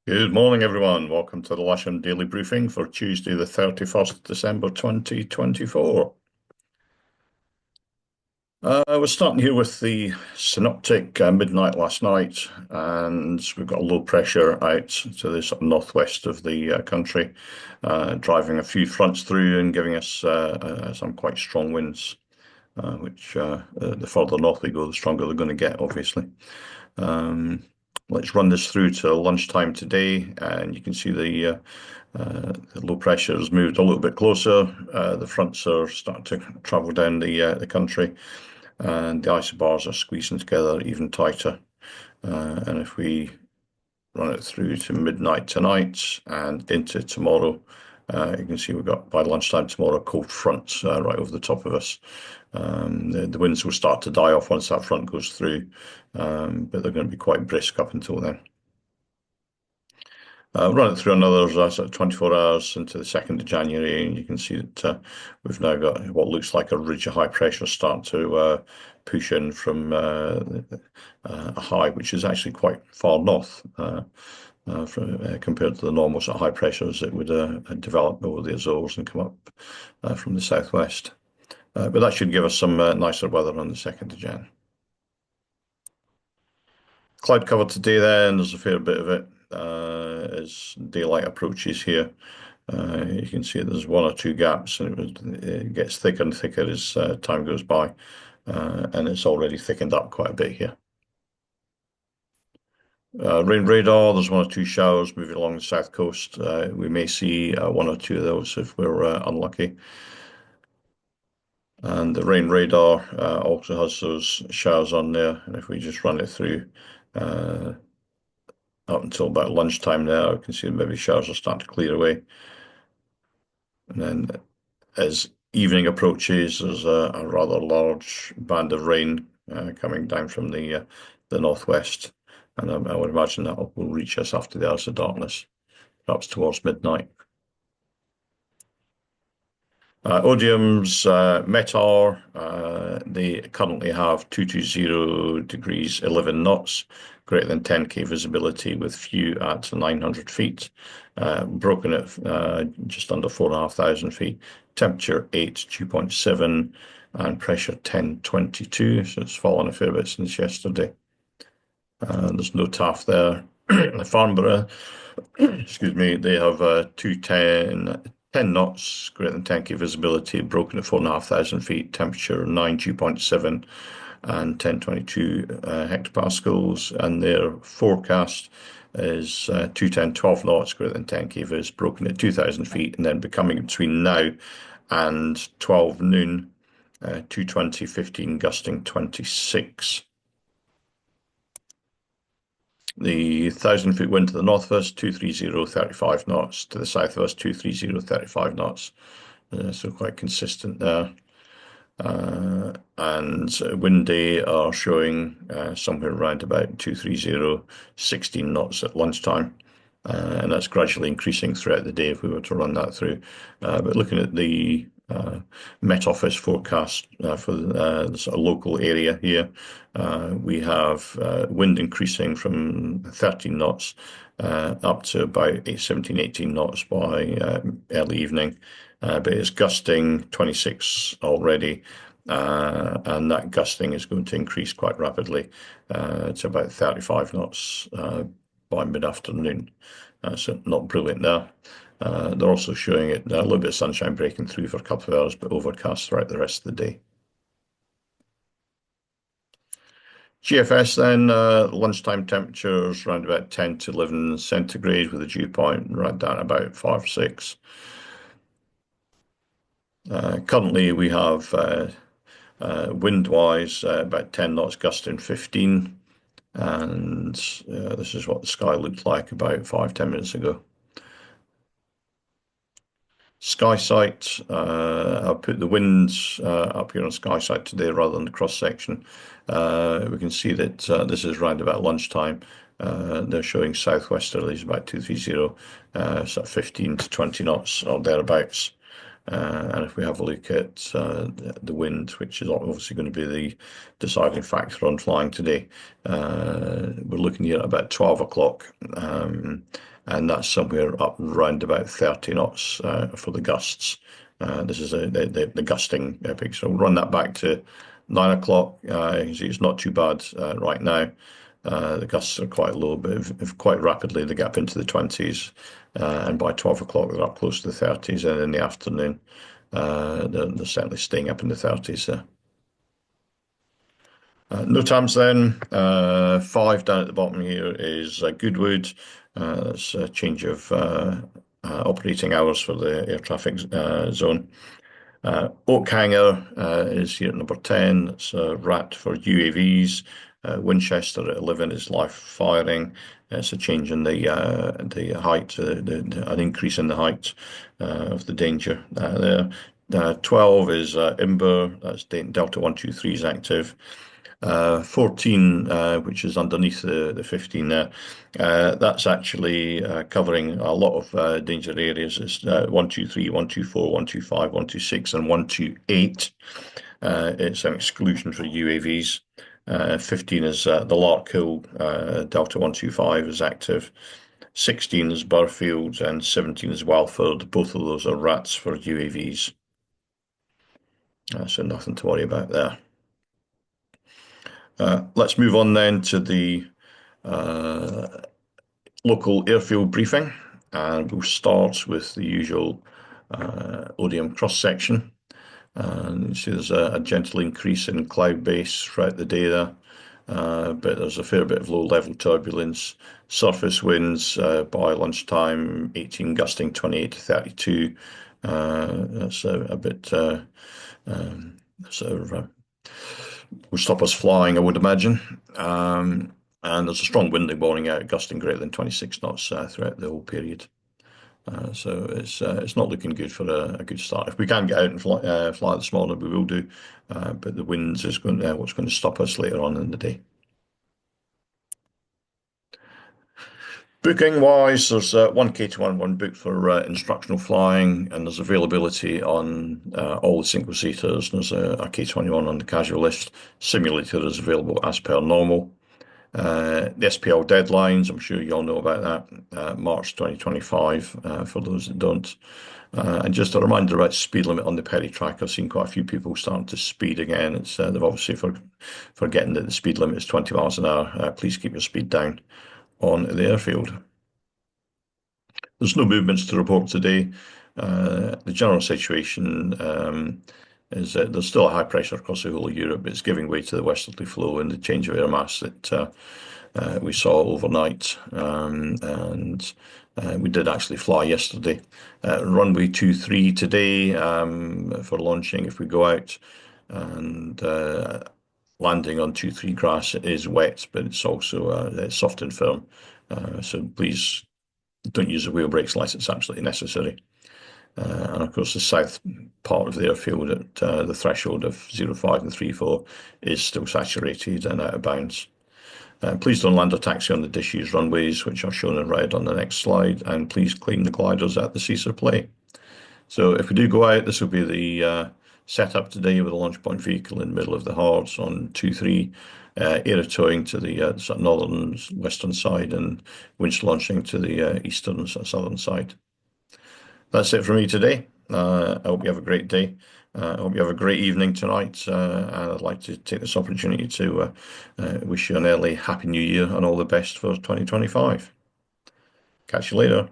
Good morning, everyone. Welcome to the Lasham Daily Briefing for Tuesday, the 31st of December 2024. We're starting here with the synoptic midnight last night, and we've got a low pressure out to the sort of northwest of the country, driving a few fronts through and giving us some quite strong winds, which the further north we go, the stronger they're going to get, obviously. Um, let's run this through to lunchtime today, and you can see the low pressure has moved a little bit closer. The fronts are starting to travel down the country, and the isobars are squeezing together even tighter. And if we run it through to midnight tonight and into tomorrow, you can see we've got by lunchtime tomorrow cold fronts right over the top of us. The winds will start to die off once that front goes through, but they're going to be quite brisk up until then. Run it through another sort of 24 hours into the 2nd of January, and you can see that we've now got what looks like a ridge of high pressure starting to push in from a high, which is actually quite far north compared to the normal sort of high pressures that would develop over the Azores and come up from the southwest. But that should give us some nicer weather on the 2nd of Jan. Cloud cover today then, there's a fair bit of it as daylight approaches here. You can see there's one or two gaps, and it gets thicker and thicker as time goes by, and it's already thickened up quite a bit here. Rain radar, there's one or two showers moving along the south coast. We may see one or two of those if we're unlucky. And the rain radar also has those showers on there, and if we just run it through up until about lunchtime now, you can see maybe showers are starting to clear away. And then as evening approaches, there's a rather large band of rain coming down from the northwest, and I would imagine that will reach us after the hours of darkness, perhaps towards midnight. Odium's METAR, they currently have 220 degrees 11 knots, greater than 10K visibility with few at 900 feet, broken at just under 4,500 feet, temperature 8, 2.7, and pressure 1022, so it's fallen a fair bit since yesterday. There's no TAF there. Farnborough, excuse me, they have 10 knots, greater than 10K visibility, broken at 4,500 feet, temperature 9, 2.7, and 1022 hectopascals. And their forecast is 210, 12 knots, greater than 10K vis, broken at 2,000 feet, and then becoming between now and 12 noon, 220, 15, gusting 26. The 1,000-foot wind to the north of us, 230, 35 knots. To the south of us, 230, 35 knots. So quite consistent there. And windy are showing somewhere around about 230, 16 knots at lunchtime. And that's gradually increasing throughout the day if we were to run that through. But looking at the Met Office forecast for the sort of local area here, we have wind increasing from 13 knots up to about 17, 18 knots by early evening. But it's gusting 26 already, and that gusting is going to increase quite rapidly to about 35 knots by mid-afternoon. So not brilliant there. They're also showing it a little bit of sunshine breaking through for a couple of hours, but overcast throughout the rest of the day. GFS then, lunchtime temperatures around about 10 to 11 centigrade with a dew point right down about 5 or 6. Currently we have wind-wise about 10 knots gusting 15, and this is what the sky looked like about 5-10 minutes ago. SkySight, I'll put the winds up here on SkySight today rather than the cross section. We can see that this is round about lunchtime. They're showing southwesterlies about 230, sort of 15 to 20 knots or thereabouts. And if we have a look at the wind, which is obviously going to be the deciding factor on flying today, we're looking here at about 12 o'clock, and that's somewhere up around about 30 knots for the gusts. This is the gusting epic. So we'll run that back to 9 o'clock. You can see it's not too bad right now. The gusts are quite low, but if quite rapidly they get up into the 20s, and by 12 o'clock they're up close to the 30s, and in the afternoon they're certainly staying up in the 30s there. No times then. 5 down at the bottom here is Goodwood. That's a change of operating hours for the air traffic zone. Oak Hanger is here at number 10. It's a RAT for UAVs. Winchester at 11 is live firing. It's a change in the height, an increase in the height of the danger there. 12 is Imber. That's Delta 123 is active. 14, which is underneath the 15 there, that's actually covering a lot of danger areas. It's 123, 124, 125, 126, and 128. It's an exclusion for UAVs. 15 is the Larkhill, Delta 125 is active. 16 is Burfield, and 17 is Walford. Both of those are RATs for UAVs. So nothing to worry about there. Let's move on then to the local airfield briefing, and we'll start with the usual Odium cross section. And you see there's a gentle increase in cloud base throughout the day there, but there's a fair bit of low level turbulence. Surface winds by lunchtime 18 gusting 28 to 32. That's a bit sort of will stop us flying, I would imagine. And there's a strong wind warning out, gusting greater than 26 knots throughout the whole period. So it's not looking good for a good start. If we can get out and fly this morning, we will do. But the winds is what's going to stop us later on in the day. Booking wise, there's one K211 booked for instructional flying, and there's availability on all the single seaters. There's a K21 on the casual list. Simulator is available as per normal. The SPL deadlines, I'm sure you all know about that, March 2025 for those that don't. And just a reminder about speed limit on the Perry track. I've seen quite a few people starting to speed again. It's they've obviously forgetting that the speed limit is 20 miles an hour. Please keep your speed down on the airfield. There's no movements to report today. The general situation is that there's still a high pressure across the whole of Europe, but it's giving way to the westerly flow and the change of air mass that we saw overnight. And we did actually fly yesterday. Runway 23 today for launching if we go out. And landing on 23 grass is wet, but it's also it's soft and firm. So please don't use the wheel brakes unless it's absolutely necessary. And of course, the south part of the airfield at the threshold of 05 and 34 is still saturated and out of bounds. Please don't land or taxi on the disused runways, which are shown in red on the next slide, and please clean the gliders at the Caesar Play. So if we do go out, this will be the setup today with a launch point vehicle in the middle of the Hards on 2-3, air towing to the northern western side, and winch launching to the eastern southern side. That's it for me today. I hope you have a great day. I hope you have a great evening tonight. And I'd like to take this opportunity to wish you an early Happy New Year and all the best for 2025. Catch you later.